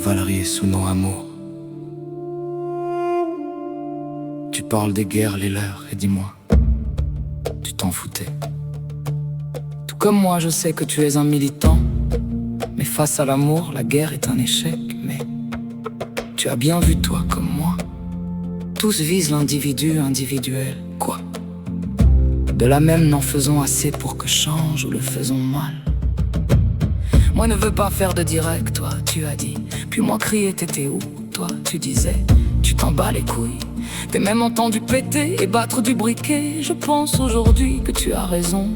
Valérie sous nos amours. Tu parles des guerres, les leurs, et dis-moi, tu t'en foutais? Tout comme moi, je sais que tu es un militant, mais face à l'amour, la guerre est un échec. Mais tu as bien vu, toi comme moi, tous visent l'individu individuel. Quoi? De la même, n'en faisons assez pour que change ou le faisons mal. Moi ne veux pas faire de direct, toi tu as dit. Puis moi crier, t'étais où? Toi tu disais, tu t'en bats les couilles. T'es même entendu péter et battre du briquet. Je pense aujourd'hui que tu as raison.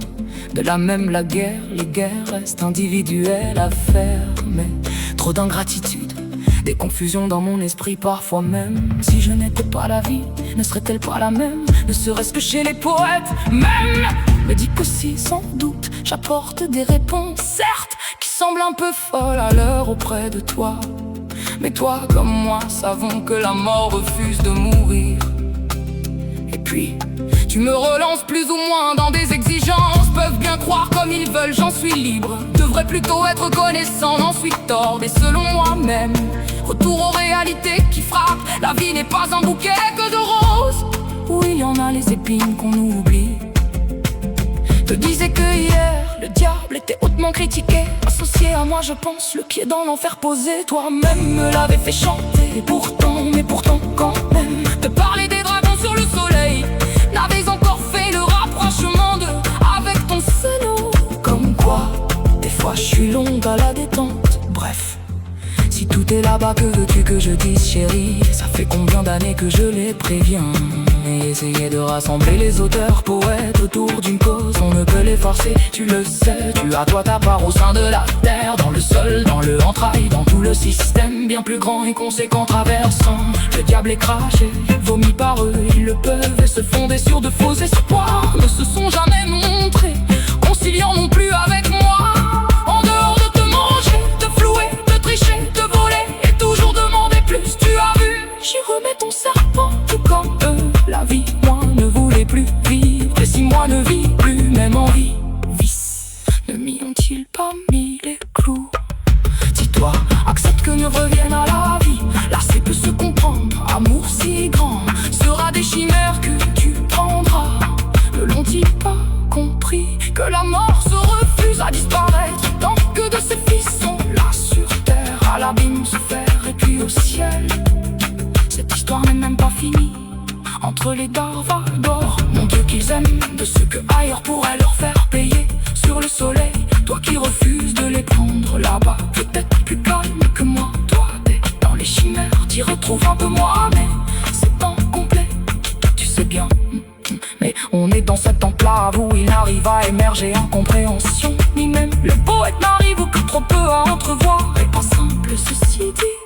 De la même, la guerre, les guerres restent individuelles à faire. Mais trop d'ingratitude, des confusions dans mon esprit parfois même. Si je n'étais pas la vie, ne serait-elle pas la même? Ne serait-ce que chez les poètes même. Me dis que si, sans doute, j'apporte des réponses, certes, qui semblent un peu folles à l'heure auprès de toi. Mais toi comme moi savons que la mort refuse de mourir. Et puis, tu me relances plus ou moins dans des exigences. Peuvent bien croire comme ils veulent, j'en suis libre. Devrais plutôt être reconnaissant, j'en suis tort. Mais selon moi-même, retour aux réalités qui frappent. La vie n'est pas un bouquet que de roses, où il y en a les épines qu'on oublie. Te disais que hier, le diable était hautement critiqué. Associé à moi, je pense, le pied dans l'enfer posé. Toi-même me l'avais fait chanter. Et pourtant, mais pourtant quand même, te parler des dragons sur le soleil n'avais encore fait le rapprochement de avec ton seno. Comme quoi, des fois je suis longue à la détente. Bref, si tout est là-bas, que veux-tu que je dise, chérie? Ça fait combien d'années que je les préviens? Et essayer de rassembler les auteurs, poètes autour d'une cause, on ne peut les forcer, tu le sais. Tu as toi ta part au sein de la terre, dans le sol, dans le entrail, dans tout le système bien plus grand et conséquent traversant. Le diable est craché, vomi par eux, ils le peuvent et se fonder sur de faux espoirs. Ne se sont jamais montrés, conciliant non plus avec moi. En dehors de te manger, de flouer, de tricher, de voler et toujours demander plus. Tu as vu, j'y remets ton serpent, tout comme eux. La vie, moi, ne voulais plus vivre. Et si moi ne vis plus, même en vie, vice, ne m'y ont-ils pas mis les clous? Dis-toi, accepte que ne revienne à la vie. Là, c'est peut se comprendre. Amour si grand sera des chimères que tu prendras. Ne l'ont-ils pas compris que la mort se refuse à disparaître? Tant que de ses fils sont là sur terre, à l'abîme se faire et puis au ciel. Cette histoire n'est même pas finie. Entre les d'or, mon Dieu qu'ils aiment de ce que ailleurs pourrait leur faire payer. Sur le soleil, toi qui refuses de les prendre là-bas, peut-être plus calme que moi. Toi, t'es dans les chimères, t'y retrouves un peu moi. Mais c'est pas complet, tu sais bien. Mais on est dans cette enclave où il n'arrive à émerger incompréhension. Ni même le poète n'arrive ou que trop peu à entrevoir. Et pas simple ceci dit.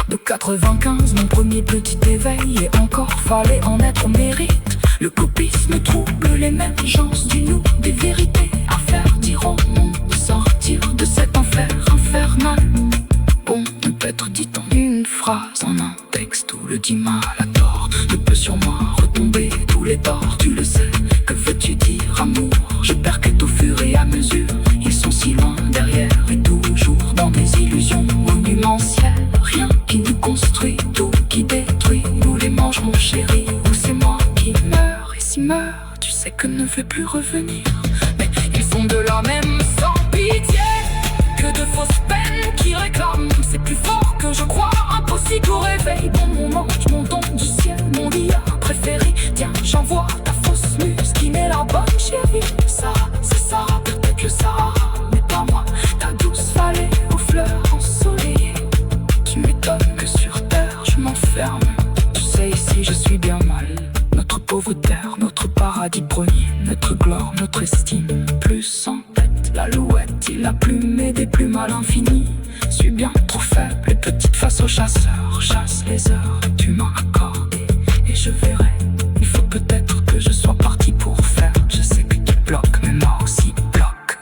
De 95, mon premier petit éveil, et encore fallait en être au mérite. Le copisme trouble l'émergence du nous, des vérités à faire, diront-nous, sortir de cet enfer infernal. Bon, peut-être dit en une phrase, en un texte où le dit mal à tort. Ne peut sur moi retomber tous les torts, tu le sais. Que veux-tu dire, amour? Je percute au fur et à mesure. Ils sont si loin derrière et toujours dans des illusions monumentielles. Rien qui nous construit, tout qui détruit. Nous les mangerons, chérie, ou c'est moi qui meurs. Et si meurs, tu sais que ne veux plus revenir. Mais ils font de la même sans pitié que de fausses peines qui réclament. C'est plus fort que je crois, impossible au réveil. Bon, mon ange, mon don du ciel, mon lia préféré. Tiens, j'envoie ta fausse muse qui met la bonne chérie. Ça, c'est ça, peut-être le Sahara, mais pas moi. Ta douce vallée aux fleurs ensoleillées. Tu m'étonnes que sur terre je m'enferme. Tu sais, ici je suis bien mal. Notre pauvre terre, notre paradis premier, notre gloire, notre estime. Plus en tête, l'alouette, il a plumé des plumes à l'infini. Suis bien trop faible et petite face aux chasseurs. Chasse les heures que tu m'as accordées et je verrai. Il faut peut-être que je sois parti pour faire. Je sais que tu bloques, mais moi aussi bloque.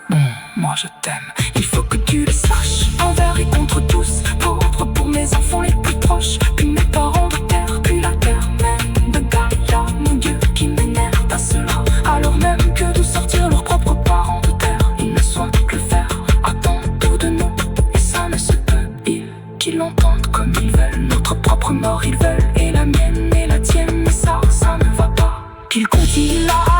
Moi je t'aime, il faut que tu le saches. Envers et contre tous, pauvre pour mes enfants les plus proches. Puis mes parents de terre, puis la terre même de Gaïa. Mon Dieu qui m'énerve à cela, alors même que de sortir leurs propres parents de terre. Ils ne souhaitent que le faire, attendent tout de nous. Et ça ne se peut, ils qui l'ont qu'il continue à